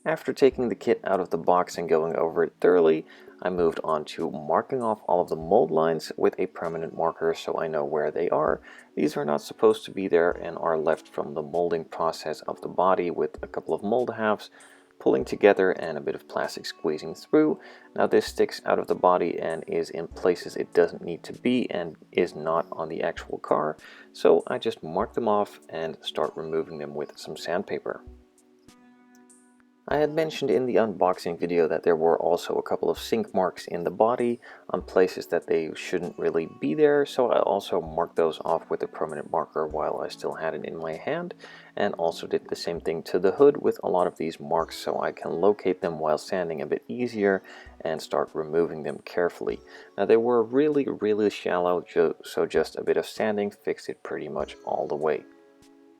After taking the kit out of the box and going over it thoroughly, I moved on to marking off all of the mold lines with a permanent marker so I know where they are. These are not supposed to be there and are left from the molding process of the body with a couple of mold halves pulling together and a bit of plastic squeezing through. Now this sticks out of the body and is in places it doesn't need to be and is not on the actual car, so I just mark them off and start removing them with some sandpaper. I had mentioned in the unboxing video that there were also a couple of sink marks in the body on places that they shouldn't really be there, so I also marked those off with a permanent marker while I still had it in my hand, and also did the same thing to the hood with a lot of these marks so I can locate them while sanding a bit easier and start removing them carefully. Now they were really shallow, so just a bit of sanding fixed it pretty much all the way.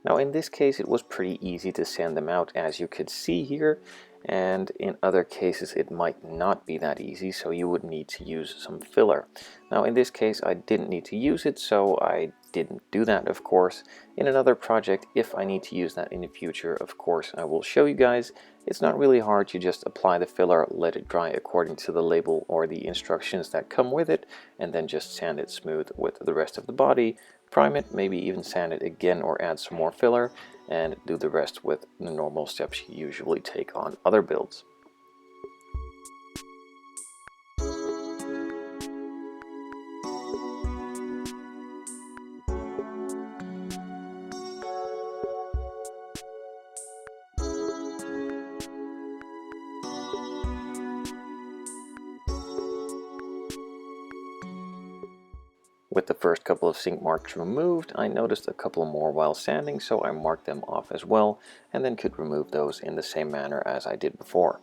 Now in this case it was pretty easy to sand them out, as you could see here, and in other cases it might not be that easy, so you would need to use some filler. Now in this case I didn't need to use it, so I didn't do that, of course. In another project, if I need to use that in the future, of course I will show you guys. It's not really hard, you just apply the filler, let it dry according to the label or the instructions that come with it, and then just sand it smooth with the rest of the body. Prime it, maybe even sand it again or add some more filler, and do the rest with the normal steps you usually take on other builds. With the first couple of sink marks removed, I noticed a couple more while sanding, so I marked them off as well, and then could remove those in the same manner as I did before.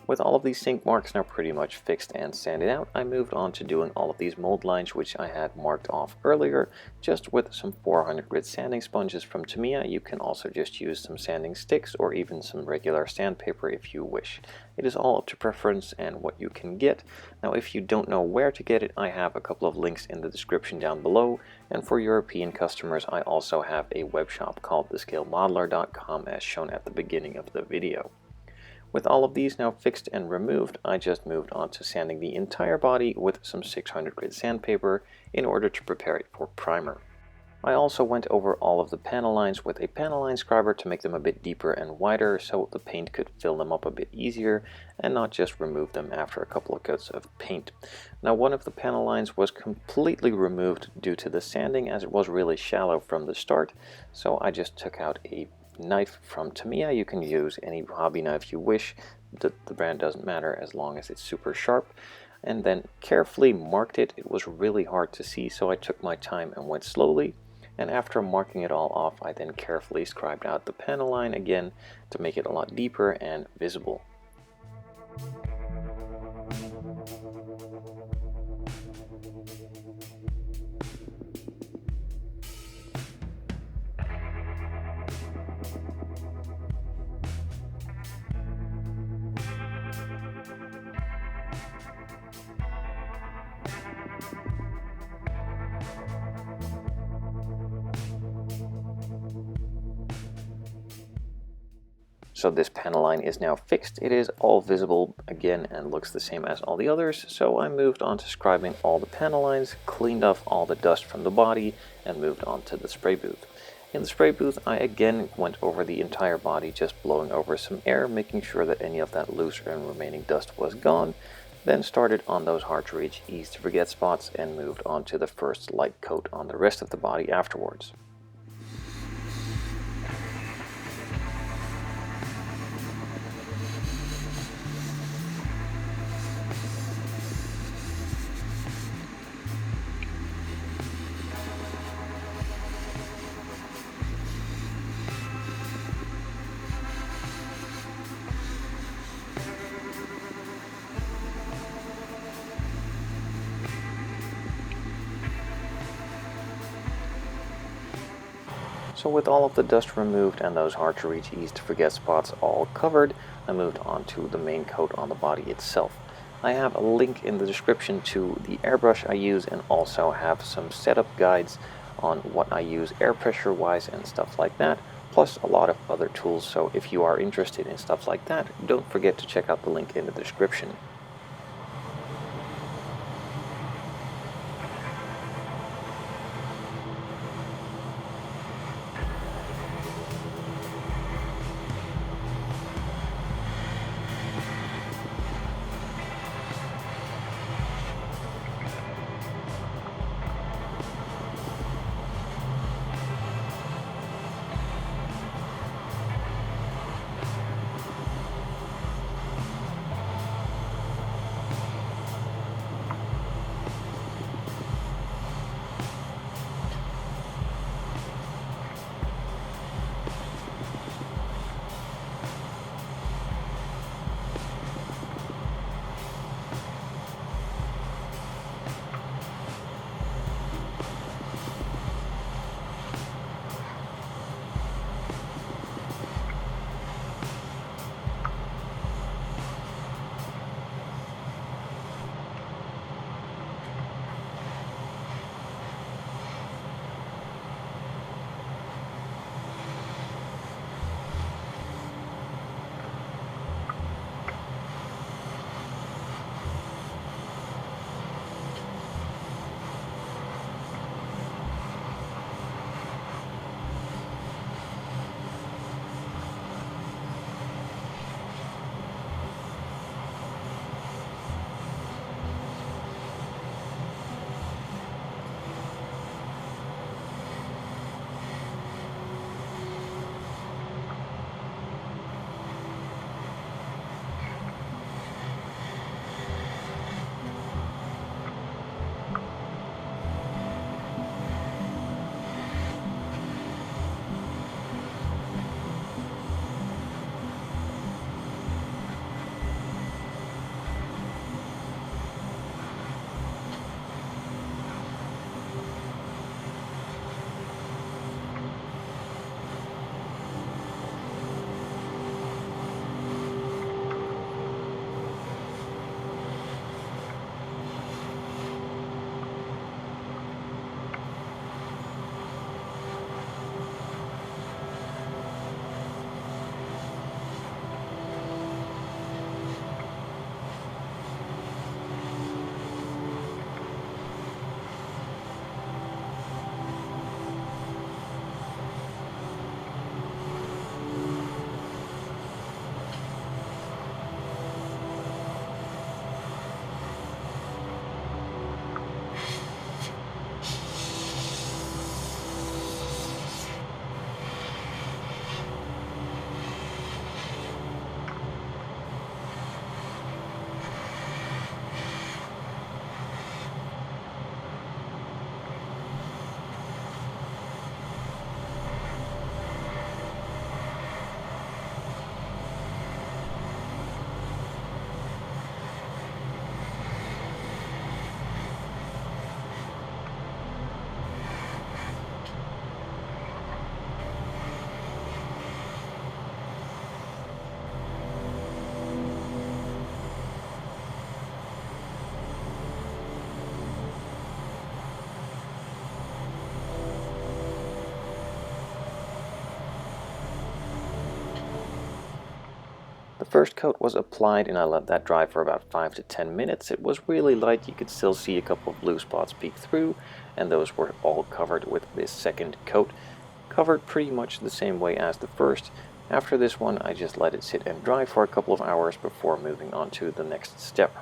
With all of these sink marks now pretty much fixed and sanded out, I moved on to doing all of these mold lines which I had marked off earlier, just with some 400 grit sanding sponges from Tamiya. You can also just use some sanding sticks or even some regular sandpaper if you wish. It is all up to preference and what you can get. Now if you don't know where to get it, I have a couple of links in the description down below, and for European customers I also have a web shop called thescalemodeler.com as shown at the beginning of the video. With all of these now fixed and removed, I just moved on to sanding the entire body with some 600 grit sandpaper in order to prepare it for primer. I also went over all of the panel lines with a panel line scriber to make them a bit deeper and wider so the paint could fill them up a bit easier and not just remove them after a couple of coats of paint. Now one of the panel lines was completely removed due to the sanding, as it was really shallow from the start, so I just took out a knife from Tamiya. You can use any hobby knife you wish, the brand doesn't matter as long as it's super sharp, and then carefully marked it. It was really hard to see, so I took my time and went slowly, and after marking it all off I then carefully scribed out the panel line again to make it a lot deeper and visible. So this panel line is now fixed. It is all visible again and looks the same as all the others, so I moved on to scribing all the panel lines, cleaned off all the dust from the body, and moved on to the spray booth. In the spray booth, I again went over the entire body, just blowing over some air, making sure that any of that loose and remaining dust was gone, then started on those hard to reach, easy to forget spots, and moved on to the first light coat on the rest of the body afterwards. So with all of the dust removed and those hard to reach, easy to forget spots all covered, I moved on to the main coat on the body itself. I have a link in the description to the airbrush I use, and also have some setup guides on what I use air pressure wise and stuff like that, plus a lot of other tools. So if you are interested in stuff like that, don't forget to check out the link in the description. The first coat was applied and I let that dry for about 5 to 10 minutes. It was really light, you could still see a couple of blue spots peek through, and those were all covered with this second coat. Covered pretty much the same way as the first. After this one, I just let it sit and dry for a couple of hours before moving on to the next step.